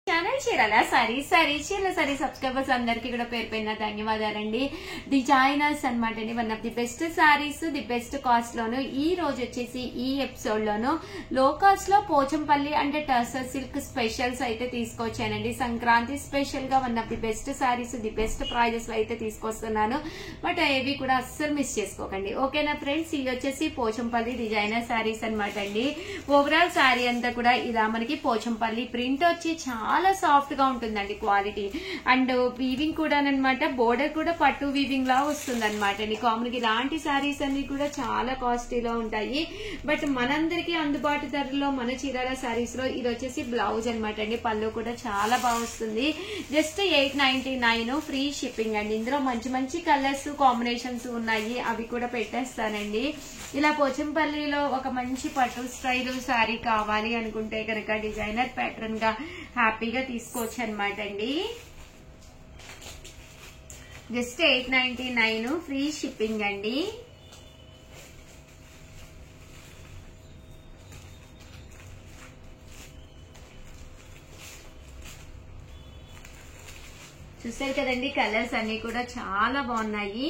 Channel Chirala sorry subscribers అందరికి కూడా పేరు పేరున ధన్యవాదాలండి. డిజైనర్స్ అనమాట అండి. One of the best saris, the best cost లోను ఈ రోజు వచ్చేసి ఈ ఎపిసోడ్ లోను లో కాస్ట్ లో పోచంపల్లి అంటే టర్సర్ సిల్క్ స్పెషల్స్ అయితే తీసుకొచ్చానండి. సంక్రాంతి స్పెషల్ గా one of the best saris, the best prices లో అయితే తీసుకొస్తున్నాను. బట్ ఏవి కూడా అస్సలు మిస్ చేసుకోకండి. ఓకేనా ఫ్రెండ్స్, ఇది వచ్చేసి పోచంపల్లి డిజైనర్ సారీస్ అనమాట అండి. ఓవరాల్ సారీ అంతా కూడా ఇలా మనకి పోచంపల్లి ప్రింట్ వచ్చి చాలా సాఫ్ట్ గా ఉంటుందండి క్వాలిటీ. అండ్ వీవింగ్ కూడా అనమాట, బోర్డర్ కూడా పట్టు వీవింగ్ లా వస్తుంది అనమాట అండి. కామన్ గా ఇలాంటి సారీస్ అన్ని కూడా చాలా కాస్ట్లీలో ఉంటాయి. బట్ మనందరికీ అందుబాటు ధరలో మన చీరాల సారీస్ లో ఇది వచ్చేసి బ్లౌజ్ అనమాట అండి. పళ్ళు కూడా చాలా బాగా వస్తుంది. జస్ట్ 899 ఫ్రీ షిప్పింగ్ అండి. ఇందులో మంచి మంచి కలర్స్ కాంబినేషన్స్ ఉన్నాయి, అవి కూడా పెట్టేస్తానండి. ఇలా పోచంపల్లిలో ఒక మంచి పట్టు స్టైల్ సారీ కావాలి అనుకుంటే కనుక డిజైనర్ ప్యాటర్న్ గా హ్యాపీగా తీసుకోవచ్చు అనమాట అండి. జస్ట్ 899 ఫ్రీ షిప్పింగ్ అండి. చూసారు కదండి, కలర్స్ అన్ని కూడా చాలా బాగున్నాయి.